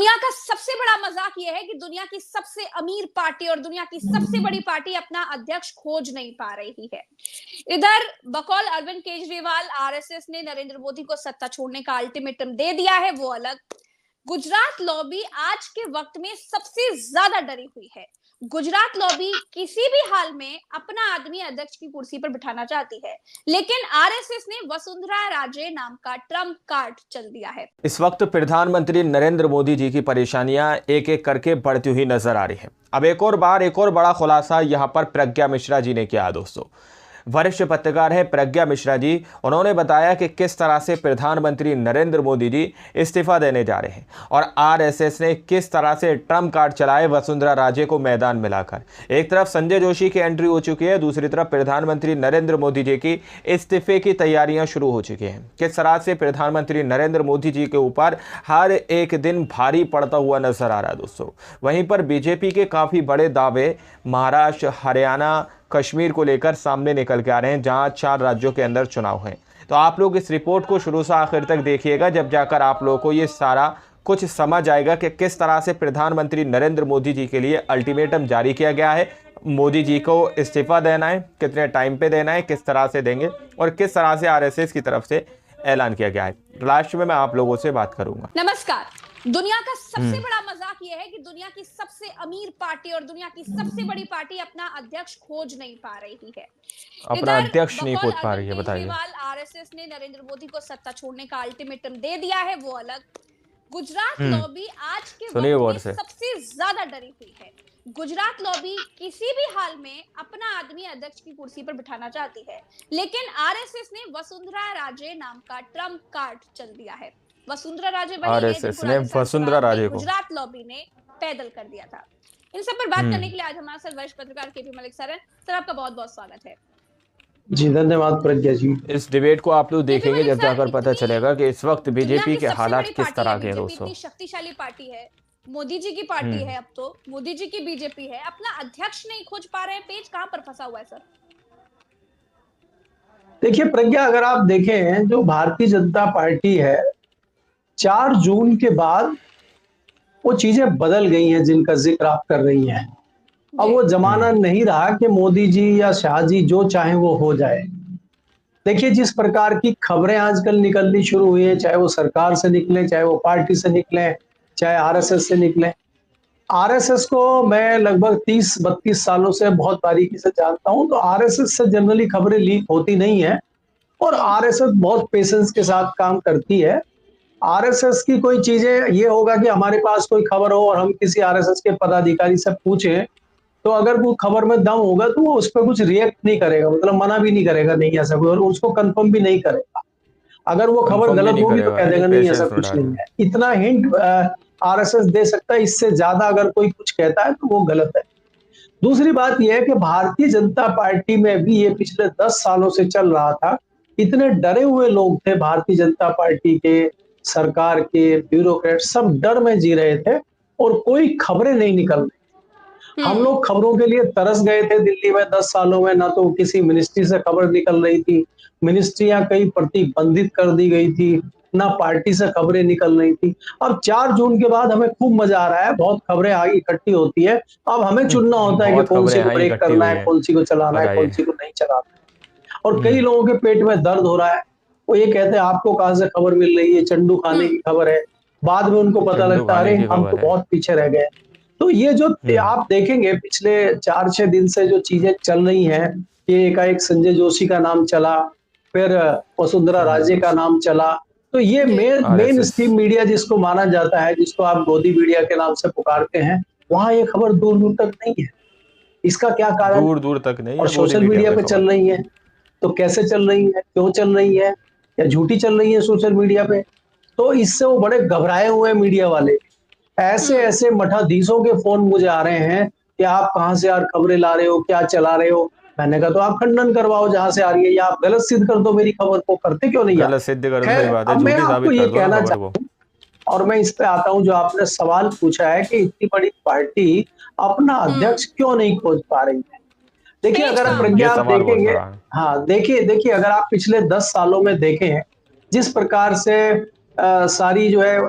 दुनिया का सबसे बड़ा मजाक यह है कि दुनिया की सबसे अमीर पार्टी और दुनिया की सबसे बड़ी पार्टी अपना अध्यक्ष खोज नहीं पा रही है। इधर बकौल अरविंद केजरीवाल आरएसएस ने नरेंद्र मोदी को सत्ता छोड़ने का अल्टीमेटम दे दिया है, वो अलग। गुजरात लॉबी आज के वक्त में सबसे ज्यादा डरी हुई है। गुजरात लॉबी किसी भी हाल में अपना आदमी अध्यक्ष की कुर्सी पर बिठाना चाहती है, लेकिन आरएसएस ने वसुंधरा राजे नाम का ट्रम्प कार्ड चल दिया है। इस वक्त प्रधानमंत्री नरेंद्र मोदी जी की परेशानियां एक एक करके बढ़ती हुई नजर आ रही है। अब एक और बड़ा खुलासा यहां पर प्रज्ञा मिश्रा जी ने किया। दोस्तों, वरिष्ठ पत्रकार है प्रज्ञा मिश्रा जी, उन्होंने बताया कि किस तरह से प्रधानमंत्री नरेंद्र मोदी जी इस्तीफा देने जा रहे हैं और आरएसएस ने किस तरह से ट्रम्प कार्ड चलाए वसुंधरा राजे को मैदान मिलाकर। एक तरफ संजय जोशी की एंट्री हो चुकी है, दूसरी तरफ प्रधानमंत्री नरेंद्र मोदी जी की इस्तीफे की तैयारियां शुरू हो चुकी हैं। किस तरह से प्रधानमंत्री नरेंद्र मोदी जी के ऊपर हर एक दिन भारी पड़ता हुआ नजर आ रहा है। दोस्तों, वहीं पर बीजेपी के काफ़ी बड़े दावे महाराष्ट्र, हरियाणा, कश्मीर को लेकर सामने निकल के आ रहे हैं, जहां 4 राज्यों के अंदर चुनाव हैं। तो आप लोग इस रिपोर्ट को शुरू से आखिर तक देखिएगा, जब जाकर आप लोगों को ये सारा कुछ समझ आएगा कि किस तरह से प्रधानमंत्री नरेंद्र मोदी जी के लिए अल्टीमेटम जारी किया गया है। मोदी जी को इस्तीफा देना है, कितने टाइम पे देना है, किस तरह से देंगे और किस तरह से आरएसएस की तरफ से ऐलान किया गया है। लास्ट में मैं आप लोगों से बात करूंगा। नमस्कार। दुनिया का सबसे बड़ा मजाक यह है कि दुनिया की सबसे अमीर पार्टी और दुनिया की सबसे बड़ी पार्टी अपना अध्यक्ष खोज नहीं पा रही है। अपना अध्यक्ष नहीं खोज पा रही है, बताइए। आरएसएस ने नरेंद्र मोदी को सत्ता छोड़ने का अल्टीमेटम दे दिया है, वो अलग। गुजरात लॉबी आज के वक्त में सबसे ज्यादा डरी हुई है। गुजरात लॉबी किसी भी हाल में अपना आदमी अध्यक्ष की कुर्सी पर बिठाना चाहती है, लेकिन आरएसएस ने वसुंधरा राजे नाम का ट्रम्प कार्ड चल दिया है। वसुंधरा राजे आरएसएस ने वसुंधरा राजे को गुजरात लॉबी ने पैदल कर दिया था। इन सब पर बात करने के लिए आज हमारे साथ वरिष्ठ पत्रकार केपी मलिक सर हैं। सर, आपका बहुत बहुत स्वागत है। जी धन्यवाद प्रज्ञा जी। इस डिबेट को आप लोग देखेंगे, जब जाकर पता चलेगा कि इस वक्त बीजेपी के हालात किस तरह के हैं। दोस्तों, इतनी शक्तिशाली पार्टी है, मोदी जी की पार्टी है, अब तो मोदी जी की बीजेपी है, अपना अध्यक्ष नहीं खोज पा रहे हैं। पेज कहां पर फंसा हुआ है सर? देखिए प्रज्ञा, अगर आप देखें जो भारतीय जनता पार्टी है, 4 जून के बाद वो चीजें बदल गई हैं जिनका जिक्र आप कर रही हैं। अब वो जमाना नहीं रहा कि मोदी जी या शाह जी जो चाहे वो हो जाए। देखिए, जिस प्रकार की खबरें आजकल निकलनी शुरू हुई है, चाहे वो सरकार से निकले, चाहे वो पार्टी से निकले, चाहे आरएसएस से निकले। आरएसएस को मैं लगभग 30-32 सालों से बहुत बारीकी से जानता हूं, तो आरएसएस से जनरली खबरें लीक होती नहीं है और आरएसएस बहुत पेशेंस के साथ काम करती है। आरएसएस की कोई चीजें ये होगा कि हमारे पास कोई खबर हो और हम किसी आरएसएस के पदाधिकारी से पूछें, तो अगर वो खबर में दम होगा तो वो उस पर कुछ रिएक्ट नहीं करेगा, मतलब मना भी नहीं करेगा, नहीं ऐसा कोई, और उसको कंफर्म भी नहीं करेगा। अगर वो खबर गलत होगी तो कह देगा नहीं ऐसा कुछ नहीं है। इतना हिंट आरएसएस दे सकता है, इससे ज्यादा अगर कोई कुछ कहता है तो वो गलत है। दूसरी बात यह है कि भारतीय जनता पार्टी में भी ये पिछले 10 सालों से चल रहा था। इतने डरे हुए लोग थे भारतीय जनता पार्टी के, सरकार के, ब्यूरोक्रेट, सब डर में जी रहे थे और कोई खबरें नहीं निकल रही। हम लोग खबरों के लिए तरस गए थे दिल्ली में 10 सालों में, ना तो किसी मिनिस्ट्री से खबर निकल रही थी, मिनिस्ट्रियां कई प्रतिबंधित कर दी गई थी, ना पार्टी से खबरें निकल रही थी। अब 4 जून के बाद हमें खूब मजा आ रहा है, बहुत खबरें आगे इकट्ठी होती है। अब हमें चुनना होता है कि कौन सी को ब्रेक करना है, कौन सी को चलाना है, कौन सी को नहीं चलाना है। और कई लोगों के पेट में दर्द हो रहा है, वो ये कहते हैं आपको कहां से खबर मिल रही है, चंडू खाने की खबर है। बाद में उनको पता लगता है अरे हम तो बहुत पीछे रह गए। तो ये जो आप देखेंगे पिछले 4-6 दिन से जो चीजें चल रही हैं, कि एकाएक संजय जोशी का नाम चला, फिर वसुंधरा राजे का नाम चला, तो ये मेन स्ट्रीम मीडिया जिसको माना जाता है, जिसको आप गोदी मीडिया के नाम से पुकारते हैं, वहां ये खबर दूर दूर तक नहीं है। इसका क्या कारण? दूर तक नहीं, और सोशल मीडिया पे चल रही है, तो कैसे चल रही है, क्यों चल रही है, या झूठी चल रही है सोशल मीडिया पे? तो इससे वो बड़े घबराए हुए मीडिया वाले। ऐसे मठाधीशों के फोन मुझे आ रहे हैं कि आप कहां से यार खबरें ला रहे हो, क्या चला रहे हो। मैंने कहा तो आप खंडन करवाओ जहां से आ रही है, या आप गलत सिद्ध कर दो मेरी खबर को, करते क्यों नहीं? गलत सिद्ध कर दो, सही बात है, अब मैं आपको ये कहना चाहता हूं, और मैं इस पे आता हूं जो आपने सवाल पूछा है कि इतनी बड़ी पार्टी अपना अध्यक्ष क्यों नहीं खोज पा रही है। देखिए, अगर प्रज्ञा आप देखेंगे, हाँ देखिए अगर आप पिछले 10 सालों में देखें, जिस प्रकार से सारी जो है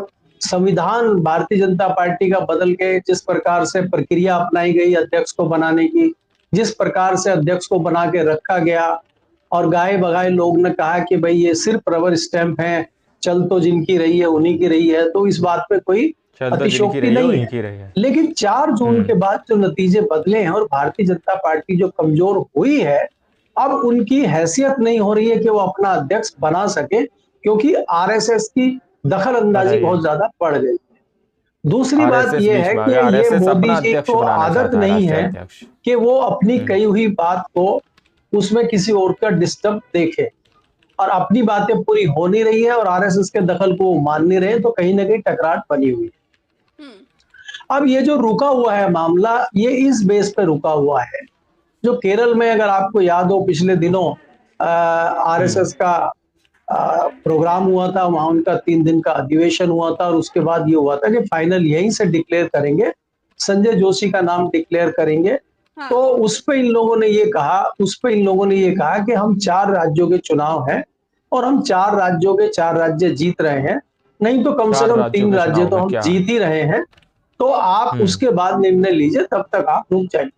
संविधान भारतीय जनता पार्टी का बदल के जिस प्रकार से प्रक्रिया अपनाई गई अध्यक्ष को बनाने की, जिस प्रकार से अध्यक्ष को बना के रखा गया, और गाए बगाए लोग ने कहा कि भाई ये सिर्फ रबर स्टैंप है, चल तो जिनकी रही है उन्हीं की रही है, तो इस बात पे कोई अतिशयोक्ति नहीं है। लेकिन 4 जून के बाद जो नतीजे बदले हैं और भारतीय जनता पार्टी जो कमजोर हुई है, अब उनकी हैसियत नहीं हो रही है कि वो अपना अध्यक्ष बना सके, क्योंकि आरएसएस की दखल अंदाजी बहुत ज्यादा बढ़ गई। दूसरी बात यह है कि ये मोदी जी को आदत नहीं है कि वो अपनी कही हुई बात को उसमें किसी और का डिस्टर्ब देखे, और अपनी बातें पूरी हो नहीं रही है और आरएसएस के दखल को मान नहीं रहे, तो कहीं ना कहीं टकरार बनी हुई है। अब ये जो रुका हुआ है मामला, ये इस बेस पे रुका हुआ है, जो केरल में अगर आपको याद हो पिछले दिनों आरएसएस का प्रोग्राम हुआ था, वहां उनका 3 दिन का अधिवेशन हुआ था, और उसके बाद ये हुआ था कि फाइनल यहीं से डिक्लेयर करेंगे, संजय जोशी का नाम डिक्लेयर करेंगे। हाँ। तो उस पे इन लोगों ने ये कहा कि हम 4 राज्यों के चुनाव हैं और हम 4 राज्यों के 4 राज्य जीत रहे हैं, नहीं तो कम से कम 3 राज्य तो हम जीत ही रहे हैं, तो आप उसके बाद निर्णय लीजिए, तब तक आप रुक जाइए।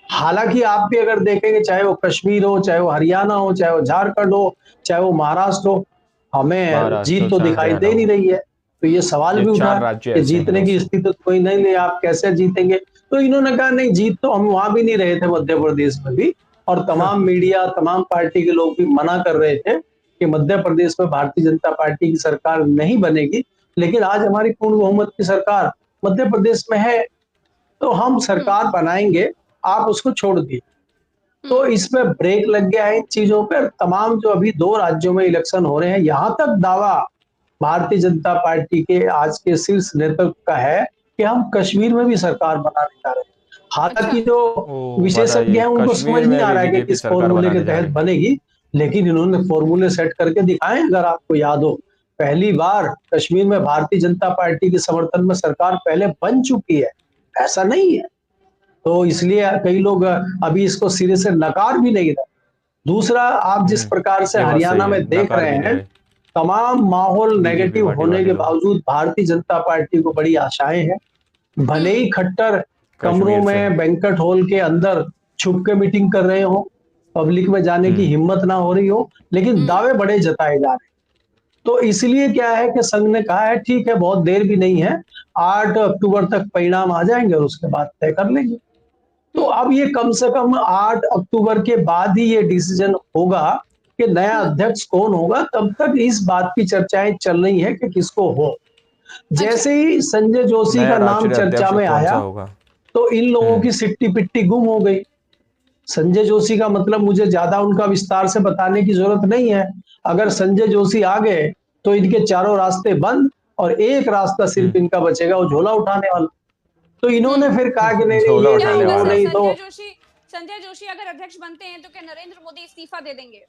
हालांकि आप भी अगर देखेंगे, चाहे वो कश्मीर हो, चाहे वो हरियाणा हो, चाहे वो झारखंड हो, चाहे वो महाराष्ट्र हो, हमें जीत तो दिखाई दे नहीं रही है। तो ये सवाल भी उठा कि जीतने की स्थिति तो कोई नहीं ले, आप कैसे जीतेंगे? तो इन्होंने कहा नहीं, जीत तो हम वहां भी नहीं रहे थे, मध्य प्रदेश में भी, और तमाम मीडिया, तमाम पार्टी के लोग भी मना कर रहे थे कि मध्य प्रदेश में भारतीय जनता पार्टी की सरकार नहीं बनेगी, लेकिन आज हमारी पूर्ण बहुमत की सरकार मध्य प्रदेश में है, तो हम सरकार बनाएंगे, आप उसको छोड़ दिए। तो इसमें ब्रेक लग गया है इन चीजों पर। तमाम जो अभी 2 राज्यों में इलेक्शन हो रहे हैं, यहां तक दावा भारतीय जनता पार्टी के आज के शीर्ष नेतृत्व का है कि हम कश्मीर में भी सरकार बनाने जा रहे हैं। हालांकि जो विशेषज्ञ हैं उनको समझ नहीं आ रहा है कि किस फॉर्मूले के तहत बनेगी, लेकिन इन्होंने फॉर्मूले सेट करके दिखाए। अगर आपको याद हो, पहली बार कश्मीर में भारतीय जनता पार्टी के समर्थन में सरकार पहले बन चुकी है, ऐसा नहीं है। तो इसलिए कई लोग अभी इसको सिरे से नकार भी नहीं रहे। दूसरा, आप जिस प्रकार से हरियाणा में देख रहे हैं, तमाम माहौल नेगेटिव होने के बावजूद भारतीय जनता पार्टी को बड़ी आशाएं हैं। भले ही खट्टर कमरों में, बैंक्वेट हॉल के अंदर छुप के मीटिंग कर रहे हो, पब्लिक में जाने की हिम्मत ना हो रही हो, लेकिन दावे बड़े जताए जा रहे हैं। तो इसलिए क्या है कि संघ ने कहा है ठीक है, बहुत देर भी नहीं है, 8 अक्टूबर तक परिणाम आ जाएंगे और उसके बाद तय कर लेंगे। तो अब ये कम से कम 8 अक्टूबर के बाद ही ये डिसीजन होगा कि नया अध्यक्ष कौन होगा। तब तक इस बात की चर्चाएं चल रही है कि किसको हो। जैसे ही संजय जोशी का नाम चर्चा में आया, तो इन लोगों की सिट्टी पिट्टी गुम हो गई। संजय जोशी का मतलब मुझे ज्यादा उनका विस्तार से बताने की जरूरत नहीं है। अगर संजय जोशी आ गए तो इनके चारों रास्ते बंद, और एक रास्ता सिर्फ इनका बचेगा, वो झोला उठाने वाला। तो इन्होंने फिर कहा कि नहीं, ये नहीं, वो नहीं। तो संजय जोशी अगर अध्यक्ष बनते हैं तो क्या नरेंद्र मोदी इस्तीफा दे देंगे?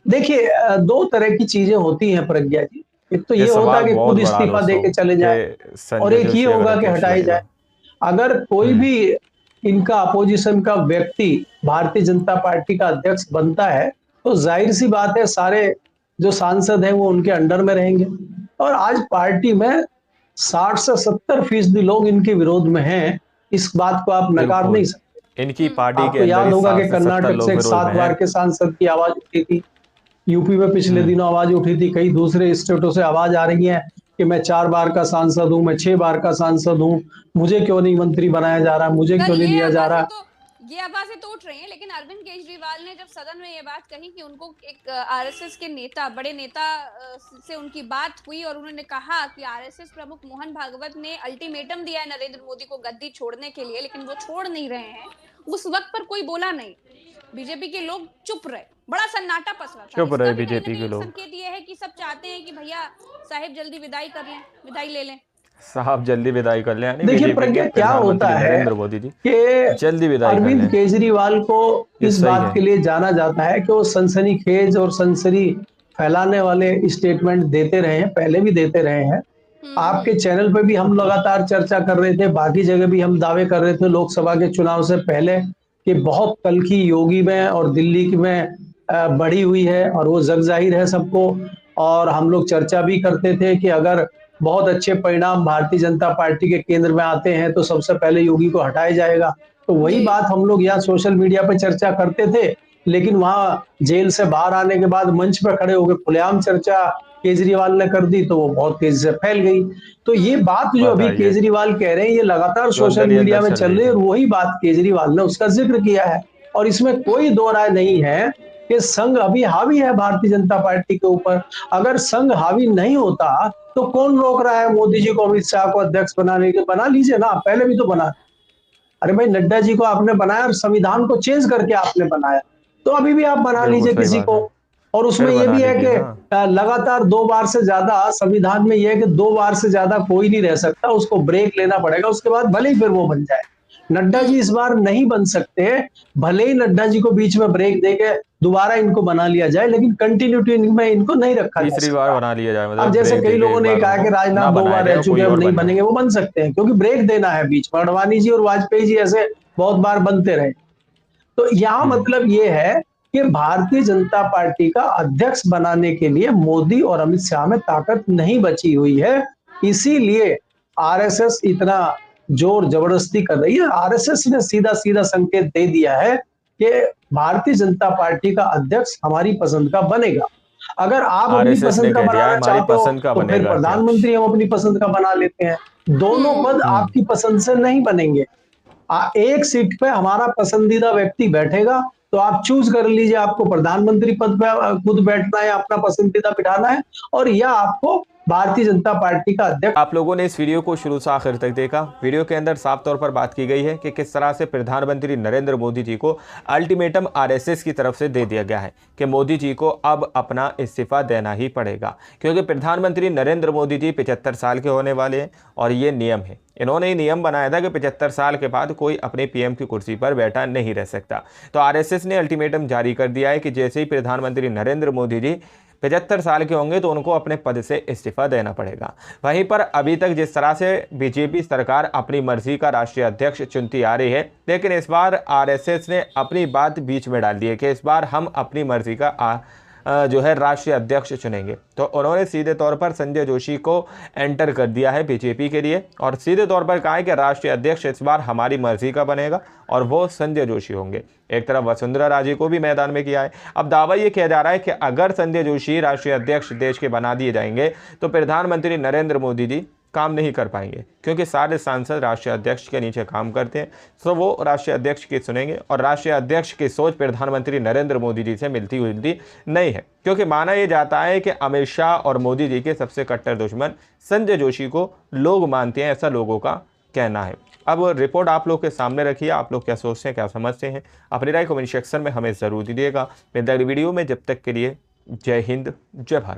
देखिए, 2 तरह की चीजें होती हैं प्रज्ञा जी। एक तो ये होता है कि खुद इस्तीफा दे के चले जाए, और एक ये होगा कि हटाई जाए। अगर कोई भी इनका अपोजिशन का व्यक्ति भारतीय जनता पार्टी का अध्यक्ष बनता है, तो जाहिर सी बात है सारे जो सांसद हैं वो उनके अंडर में रहेंगे। और आज पार्टी में 60 से 70% लोग इनके विरोध में हैं। इस बात को आप नकार नहीं सकते। इनकी पार्टी आपको याद होगा कि कर्नाटक से 7 बार के सांसद की आवाज उठी थी, यूपी में पिछले दिनों आवाज उठी थी, कई दूसरे स्टेटों से आवाज आ रही है कि मैं 4 बार का सांसद हूं, मैं 6 बार का सांसद हूं, मुझे क्यों नहीं मंत्री बनाया जा रहा, मुझे क्यों नहीं लिया जा रहा। ये आवाजें तो उठ रही हैं, लेकिन अरविंद केजरीवाल ने जब सदन में ये बात कही कि उनको एक आरएसएस के नेता, बड़े नेता से उनकी बात हुई और उन्होंने कहा कि आरएसएस प्रमुख मोहन भागवत ने अल्टीमेटम दिया है नरेंद्र मोदी को गद्दी छोड़ने के लिए, लेकिन वो छोड़ नहीं रहे हैं, उस वक्त पर कोई बोला नहीं। बीजेपी के लोग चुप रहे, बड़ा सन्नाटा पसरा था। चुप रहे बीजेपी के लोग। संकेत ये है कि सब चाहते हैं कि भैया साहिब जल्दी विदाई कर लें, विदाई ले लें, साहब जल्दी विदाई कर लें। देखिए प्रज्ञा, क्या होता है नरेंद्र मोदी जी कि जल्दी विदाई कर लें। अरविंद केजरीवाल को इस बात के लिए जाना जाता है कि वो सनसनीखेज और सनसनी फैलाने वाले स्टेटमेंट देते रहे हैं, पहले भी देते रहे हैं। आपके चैनल पे भी हम लगातार चर्चा कर रहे थे, बाकी जगह भी हम दावे कर रहे थे लोकसभा के चुनाव से पहले कि बहुत तलखी योगी में और दिल्ली में बढ़ी हुई है, और वो जग जाहिर है सबको। और हम लोग चर्चा भी करते थे कि अगर बहुत अच्छे परिणाम भारतीय जनता पार्टी के केंद्र में आते हैं तो सबसे पहले योगी को हटाया जाएगा। तो वही जी। बात हम लोग यहाँ सोशल मीडिया पे चर्चा करते थे, लेकिन वहां जेल से बाहर आने के बाद मंच पर खड़े होकर खुलेआम चर्चा केजरीवाल ने कर दी, तो वो बहुत तेजी से फैल गई। तो ये बात जो अभी बताइए, केजरीवाल कह रहे हैं, ये लगातार जो सोशल अंदर ही मीडिया अंदर में चल चल रही रही है थी। और वही बात केजरीवाल ने उसका जिक्र किया है। और इसमें कोई दो राय नहीं है कि संघ अभी हावी है भारतीय जनता पार्टी के ऊपर। अगर संघ हावी नहीं होता तो कौन रोक रहा है मोदी जी को अमित शाह को अध्यक्ष बनाने के? बना लीजिए ना, पहले भी तो बना। अरे भाई, नड्डा जी को आपने बनाया और संविधान को चेंज करके आपने बनाया, तो अभी भी आप बना बिल्कुल लीजिए सही किसी बात को। है। और फिर उसमें ये बना भी है लीजिए कि ना। लगातार 2 बार से ज्यादा संविधान में यह है कि 2 बार से ज्यादा कोई नहीं रह सकता, उसको ब्रेक लेना पड़ेगा, उसके बाद भले ही फिर वो बन जाए। नड्डा जी इस बार नहीं बन सकते, भले ही नड्डा जी को बीच में ब्रेक देके दोबारा इनको बना लिया जाए, लेकिन कंटिन्यूटी में इनको नहीं रखा जा तीसरी बार सकता। बना लिया जाए, अब मतलब जैसे ब्रेक कई देके लोगों एक ने बार कहा कि उनको राजनाथ ना 2 बार बनाया रह जाए और चुके कोई हैं, अब और नहीं बन जाए। बनेंगे, वो बन सकते हैं, क्योंकि ब्रेक देना है बीच में। अडवाणी जी और वाजपेयी जी ऐसे बहुत बार बनते रहे। तो यहाँ हम्म। मतलब ये है कि भारतीय जनता पार्टी का अध्यक्ष बनाने के लिए मोदी और अमित शाह में ताकत नहीं बची हुई है। इसीलिए आरएसएस इतना जोर जबरदस्ती कर रही है। आरएसएस ने सीधा सीधा संकेत दे दिया है कि भारतीय जनता पार्टी का अध्यक्ष हमारी पसंद का बनेगा। अगर आप अपनी आरएसएस ने पसंद का कह दिया है बनाना हमारी चाहते हो पसंद का तो फिर बनेगा क्या। प्रधानमंत्री हम अपनी पसंद का बना लेते हैं। दोनों पद हम्म। आपकी पसंद से नहीं बनेंगे। एक सीट पे हमारा पसंदीदा व्यक्ति बैठेगा, तो आप चूज कर लीजिए आपको प्रधानमंत्री पद पे खुद बैठना है, अपना पसंदीदा बिठाना है, और या आपको भारतीय जनता पार्टी का अध्यक्ष। आप लोगों ने इस वीडियो को शुरू से आखिर तक देखा। वीडियो के अंदर साफ तौर पर बात की गई है कि किस तरह से प्रधानमंत्री नरेंद्र मोदी जी को अल्टीमेटम आरएसएस की तरफ से दे दिया गया है कि मोदी जी को अब अपना इस्तीफा देना ही पड़ेगा, क्योंकि प्रधानमंत्री नरेंद्र मोदी जी 75 साल के होने वाले हैं और ये नियम है। इन्होंने ही नियम बनाया था कि 75 साल के बाद कोई अपने पीएम की कुर्सी पर बैठा नहीं रह सकता। तो आरएसएस ने अल्टीमेटम जारी कर दिया है कि जैसे ही प्रधानमंत्री नरेंद्र मोदी जी 75 साल के होंगे तो उनको अपने पद से इस्तीफा देना पड़ेगा। वहीं पर अभी तक जिस तरह से बीजेपी सरकार अपनी मर्जी का राष्ट्रीय अध्यक्ष चुनती आ रही है, लेकिन इस बार आरएसएस ने अपनी बात बीच में डाल दी है कि इस बार हम अपनी मर्जी का जो है राष्ट्रीय अध्यक्ष चुनेंगे। तो उन्होंने सीधे तौर पर संजय जोशी को एंटर कर दिया है बीजेपी के लिए और सीधे तौर पर कहा है कि राष्ट्रीय अध्यक्ष इस बार हमारी मर्जी का बनेगा और वो संजय जोशी होंगे। एक तरफ वसुंधरा राजे को भी मैदान में किया है। अब दावा ये किया जा रहा है कि अगर संजय जोशी राष्ट्रीय अध्यक्ष देश के बना दिए जाएंगे तो प्रधानमंत्री नरेंद्र मोदी जी काम नहीं कर पाएंगे, क्योंकि सारे सांसद राष्ट्रीय अध्यक्ष के नीचे काम करते हैं। तो वो राष्ट्रीय अध्यक्ष की सुनेंगे और राष्ट्रीय अध्यक्ष की सोच प्रधानमंत्री नरेंद्र मोदी जी से मिलती जुलती नहीं है, क्योंकि माना यह जाता है कि अमित शाह और मोदी जी के सबसे कट्टर दुश्मन संजय जोशी को लोग मानते हैं, ऐसा लोगों का कहना है। अब रिपोर्ट आप लोग के सामने रखिए, आप लोग क्या सोचते हैं, क्या समझते हैं, अपनी राय कमेंट सेक्शन में हमें ज़रूर दीजिएगा। मिलते हैं अगली वीडियो में, जब तक के लिए जय हिंद, जय भारत।